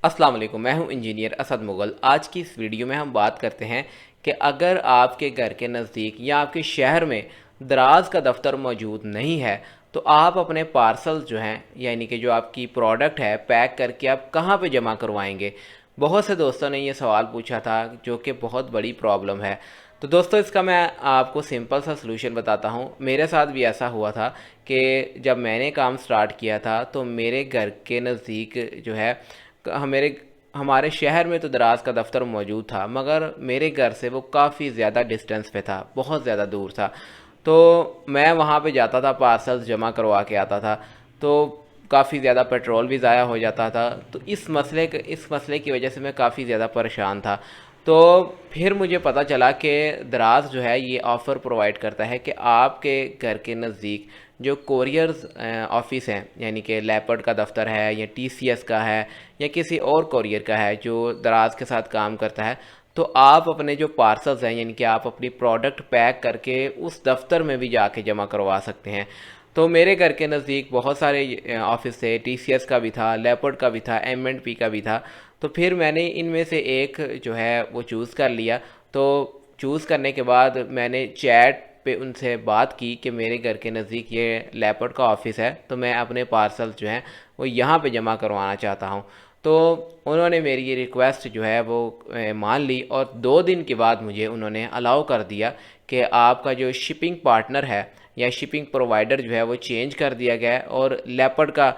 السلام علیکم، میں ہوں انجینئر اسد مغل۔ آج کی اس ویڈیو میں ہم بات کرتے ہیں کہ اگر آپ کے گھر کے نزدیک یا آپ کے شہر میں دراز کا دفتر موجود نہیں ہے تو آپ اپنے پارسل جو ہیں یعنی کہ جو آپ کی پروڈکٹ ہے پیک کر کے آپ کہاں پہ جمع کروائیں گے۔ بہت سے دوستوں نے یہ سوال پوچھا تھا جو کہ بہت بڑی پرابلم ہے۔ تو دوستو اس کا میں آپ کو سمپل سا سلوشن بتاتا ہوں۔ میرے ساتھ بھی ایسا ہوا تھا کہ جب میں نے کام سٹارٹ کیا تھا تو میرے گھر کے نزدیک جو ہے ہمارے شہر میں تو دراز کا دفتر موجود تھا، مگر میرے گھر سے وہ کافی زیادہ ڈسٹنس پہ تھا، بہت زیادہ دور تھا۔ تو میں وہاں پہ جاتا تھا، پارسلز جمع کروا کے آتا تھا، تو کافی زیادہ پیٹرول بھی ضائع ہو جاتا تھا۔ تو اس مسئلے کی وجہ سے میں کافی زیادہ پریشان تھا۔ تو پھر مجھے پتہ چلا کہ دراز جو ہے یہ آفر پرووائڈ کرتا ہے کہ آپ کے گھر کے نزدیک جو کوریئرز آفس ہیں، یعنی کہ لیپرڈ کا دفتر ہے یا ٹی سی ایس کا ہے یا کسی اور کوریئر کا ہے جو دراز کے ساتھ کام کرتا ہے، تو آپ اپنے جو پارسلز ہیں یعنی کہ آپ اپنی پروڈکٹ پیک کر کے اس دفتر میں بھی جا کے جمع کروا سکتے ہیں۔ تو میرے گھر کے نزدیک بہت سارے آفس تھے، ٹی سی ایس کا بھی تھا، لیپرڈ کا بھی تھا، ایم اینڈ پی کا بھی تھا۔ تو پھر میں نے ان میں سے ایک جو ہے وہ چوز کر لیا۔ تو چوز کرنے کے بعد میں نے چیٹ پہ ان سے بات کی کہ میرے گھر کے نزدیک یہ لیپرڈ کا آفس ہے، تو میں اپنے پارسل جو ہیں وہ یہاں پہ جمع کروانا چاہتا ہوں۔ تو انہوں نے میری یہ ریکویسٹ جو ہے وہ مان لی، اور 2 دن کے بعد مجھے انہوں نے الاؤ کر دیا کہ آپ کا جو شپنگ پارٹنر ہے یا شپنگ پرووائڈر جو ہے وہ چینج کر دیا گیا ہے، اور لیپرڈ کا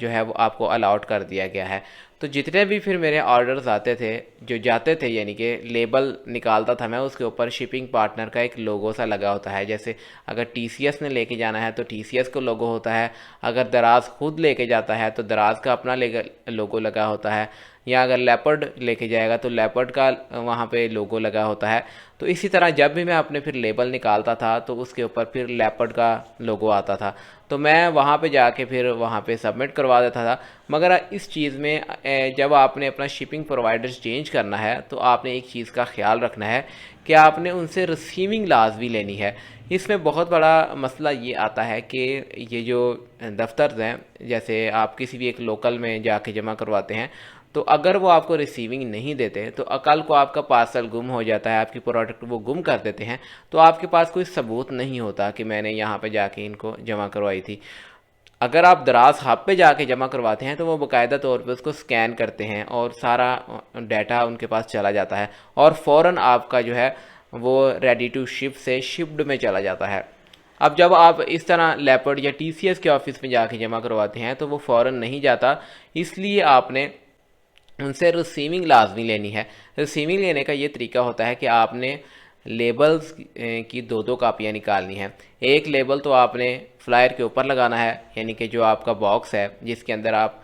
جو ہے وہ آپ کو الاؤٹ کر دیا گیا ہے۔ تو جتنے بھی پھر میرے آرڈرز آتے تھے جو جاتے تھے، یعنی کہ لیبل نکالتا تھا میں، اس کے اوپر شپنگ پارٹنر کا ایک لوگو سا لگا ہوتا ہے۔ جیسے اگر ٹی سی ایس نے لے کے جانا ہے تو ٹی سی ایس کا لوگو ہوتا ہے، اگر دراز خود لے کے جاتا ہے تو دراز کا اپنا لوگو لگا ہوتا ہے، یا اگر لیپرڈ لے کے جائے گا تو لیپرڈ کا وہاں پہ لوگو لگا ہوتا ہے۔ تو اسی طرح جب بھی میں اپنے پھر لیبل نکالتا تھا تو اس کے اوپر پھر لیپرڈ کا لوگو آتا تھا، تو میں وہاں پہ جا کے پھر وہاں پہ سبمٹ کروا دیتا تھا۔ مگر اس چیز میں جب آپ نے اپنا شپنگ پرووائڈرز چینج کرنا ہے تو آپ نے ایک چیز کا خیال رکھنا ہے کہ آپ نے ان سے ریسیونگ لازمی لینی ہے۔ اس میں بہت بڑا مسئلہ یہ آتا ہے کہ یہ جو دفترز ہیں، جیسے آپ کسی بھی ایک لوکل میں جا کے جمع کرواتے ہیں، تو اگر وہ آپ کو ریسیونگ نہیں دیتے تو کل کو آپ کا پارسل گم ہو جاتا ہے، آپ کی پروڈکٹ وہ گم کر دیتے ہیں، تو آپ کے پاس کوئی ثبوت نہیں ہوتا کہ میں نے یہاں پہ جا کے ان کو جمع کروائی تھی۔ اگر آپ دراز ہب پہ جا کے جمع کرواتے ہیں تو وہ باقاعدہ طور پہ اس کو سکین کرتے ہیں اور سارا ڈیٹا ان کے پاس چلا جاتا ہے، اور فوراً آپ کا جو ہے وہ ریڈی ٹو شپ سے شپڈ میں چلا جاتا ہے۔ اب جب آپ اس طرح لیپرڈ یا ٹی سی ایس کے آفس میں جا کے جمع کرواتے ہیں تو وہ فوراً نہیں جاتا، اس لیے آپ نے ان سے ریسیونگ لازمی لینی ہے۔ ریسیونگ لینے کا یہ طریقہ ہوتا ہے کہ آپ نے لیبلز کی 2 کاپیاں نکالنی ہیں۔ ایک لیبل تو آپ نے فلائر کے اوپر لگانا ہے، یعنی کہ جو آپ کا باکس ہے جس کے اندر آپ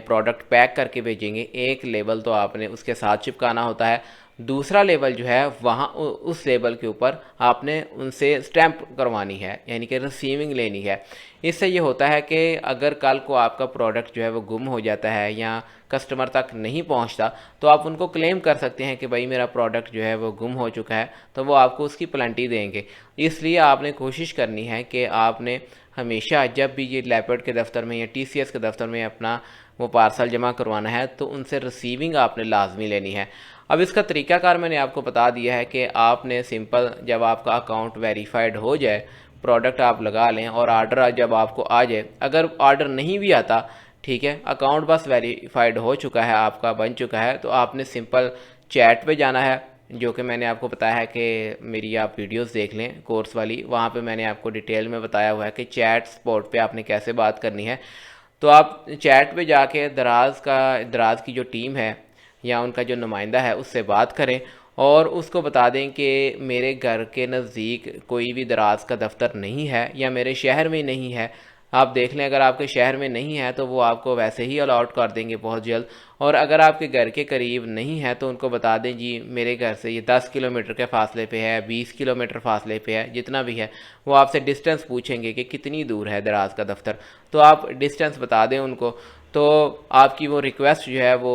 پروڈکٹ پیک کر کے بھیجیں گے، ایک لیبل تو آپ نے اس کے ساتھ چپکانا ہوتا ہے۔ دوسرا لیبل جو ہے وہاں اس لیبل کے اوپر آپ نے ان سے سٹیمپ کروانی ہے، یعنی کہ ریسیونگ لینی ہے۔ اس سے یہ ہوتا ہے کہ اگر کل کو آپ کا پروڈکٹ جو ہے وہ گم ہو جاتا ہے یا کسٹمر تک نہیں پہنچتا تو آپ ان کو کلیم کر سکتے ہیں کہ بھائی میرا پروڈکٹ جو ہے وہ گم ہو چکا ہے، تو وہ آپ کو اس کی پلنٹی دیں گے۔ اس لیے آپ نے کوشش کرنی ہے کہ آپ نے ہمیشہ جب بھی یہ لیپرڈ کے دفتر میں یا ٹی سی ایس کے دفتر میں اپنا وہ پارسل جمع کروانا ہے تو ان سے ریسیونگ آپ نے لازمی لینی ہے۔ اب اس کا طریقہ کار میں نے آپ کو بتا دیا ہے کہ آپ نے سمپل جب آپ کا اکاؤنٹ ویریفائڈ ہو جائے، پروڈکٹ آپ لگا لیں، اور آرڈر جب آپ کو آ جائے، اگر آرڈر نہیں بھی آتا ٹھیک ہے، اکاؤنٹ بس ویریفائڈ ہو چکا ہے، آپ کا بن چکا ہے، تو آپ نے سمپل چیٹ پہ جانا ہے، جو کہ میں نے آپ کو بتایا ہے کہ میری آپ ویڈیوز دیکھ لیں کورس والی، وہاں پہ میں نے آپ کو ڈیٹیل میں بتایا ہوا ہے کہ چیٹ سپورٹ پہ آپ نے کیسے بات کرنی ہے۔ تو آپ چیٹ پہ جا کے دراز کی جو ٹیم ہے یا ان کا جو نمائندہ ہے اس سے بات کریں، اور اس کو بتا دیں کہ میرے گھر کے نزدیک کوئی بھی دراز کا دفتر نہیں ہے یا میرے شہر میں نہیں ہے۔ آپ دیکھ لیں اگر آپ کے شہر میں نہیں ہے تو وہ آپ کو ویسے ہی الاٹ کر دیں گے بہت جلد، اور اگر آپ کے گھر کے قریب نہیں ہے تو ان کو بتا دیں جی میرے گھر سے یہ 10 کلومیٹر کے فاصلے پہ ہے، 20 کلومیٹر فاصلے پہ ہے، جتنا بھی ہے وہ آپ سے ڈسٹنس پوچھیں گے کہ کتنی دور ہے دراز کا دفتر، تو آپ ڈسٹنس بتا دیں ان کو، تو آپ کی وہ ریکویسٹ جو ہے وہ